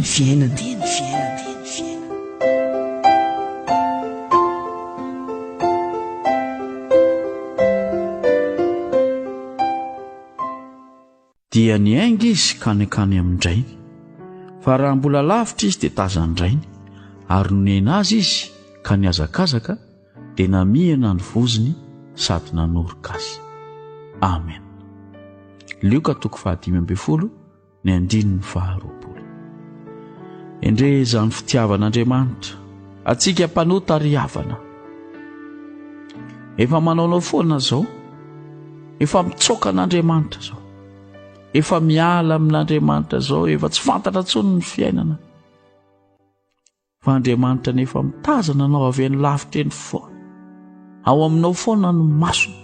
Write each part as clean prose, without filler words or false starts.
teny fiainana. Dia niainga izy ka nankany amin-drainy, fa raha mbola lavitra izy dia tazan-drainy, ary onena azy izy ka nihazakazaka dia namihina ny vozony sady nanoroka azy. Amen. Lioka 5:20 ny 9:20. Endre izany fitiavan'Andriamanitra atsika mpanota ry havana. Efa manaonao foana zao, efa mitsoka an'Andriamanitra zao, efa miala amin'Andriamanitra zao, efa tsy fantatra tsony ny fiainana. Fa Andriamanitra nefa mitazana anao avy any lavitra eny foana. Ao aminao foana ny masony.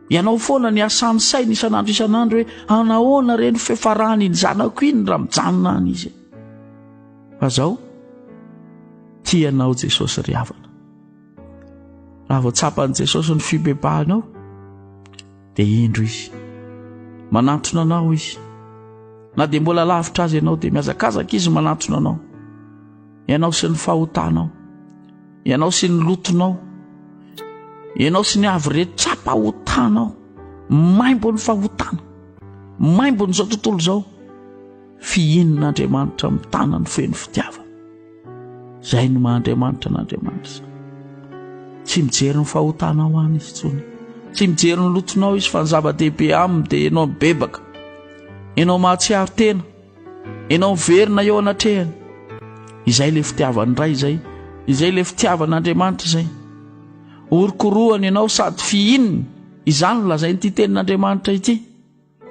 Ianao foana ny asany saina isan'andro hoe anahoana reny fefarany ny zanako iny raha mijanona any izy. Fa zao tianao Jesosy ry havana. Raha vao tsapan'i Jesosy ny fibebahanao dia indro izy manatona anao izy. Na dia mbola lavitra azy ianao dia mihazakazaka izy manatona anao. Ianao sy ny fahotanao, ianao sy ny lotonao, ianao sy ny avy rehetra pahotanao, maimbo ny fahotana, maimbo n'izao tontolo izao, fihinan'Andriamanitra mitana ny feno fitiavana. Izay no maha-Andriamanitra n'Andriamanitra. Tsy mijery ny fahotanao any izy tsony, tsy mijery ny lotonao izy, fa ny zava-dehibe aminy dia ianao mibebaka, ianao mahatsiaro tena, ianao miverina eo anatrehany. Izay le fitiavany ray izay le fitiavan'Andriamanitra izay. Orokorohany ianao sady fihininy, izany no lazainy ity tenin'Andriamanitra ity.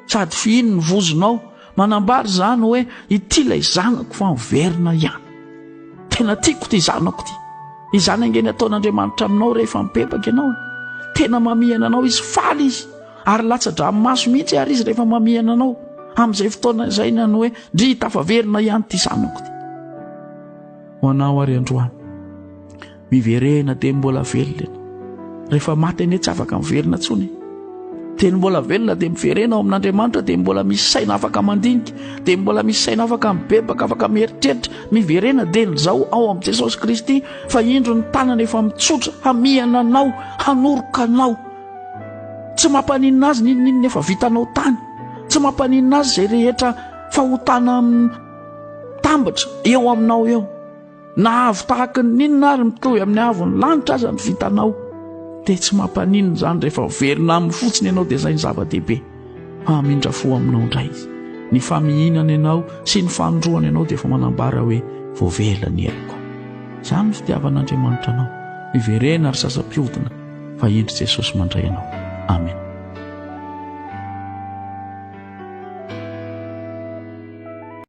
Sady fihininy vozonao, manambary izany hoe ity ilay zanako fa miverina ihany. Tena tiako ty zanako ty. Izany angeny ataon'Andriamanitra aminao rehefa mipepaka ianao. Tena mamihana anao izy, faly izy, ary latsa-dra amin'ny maso mihitsy ary izy rehefa mamihana anao. Amin'izay fotoana izay ny hoe ndry tafaverina ihany ty zanako ty. Ho anao ary androany, miverena dia mbola velona. Rehefa maty anie tsy afaka miverina tsony. Teny mbola velona dia miverena ao amin'Andriamanitra, dia mbola misy saina afaka mandinika, dia mbola misy saina afaka mibebaka, afaka mieritreritra. Miverena dia n'izao ao amin'ny Jesosy Kristy, fa indro ny tanana efa mitsotra hamihana anao, hanoroka anao. Tsy mampaninina azy ninninina efa vitanao tany, tsy mampaninina azy izay rehetra fahotana amin'ny tambatra eo aminao eo. Na avy tahaka ny ninona ary mitohy amin'ny avony lanitra aza ny vitanao, dia tsy mampaninina izany rehefa verina amin'ny fotsiny ianao, dia izay ny zava-dehibe. Amindra fo aminao indray izy. Ny famihinana ianao sy ny fanondroana ianao dia efa manambara hoe voavela ny aiko. Izany ny fitiavan'Andriamanitra anao. Miverena ary sasa-piodina, fa indry Jesosy mandray anao. Amen.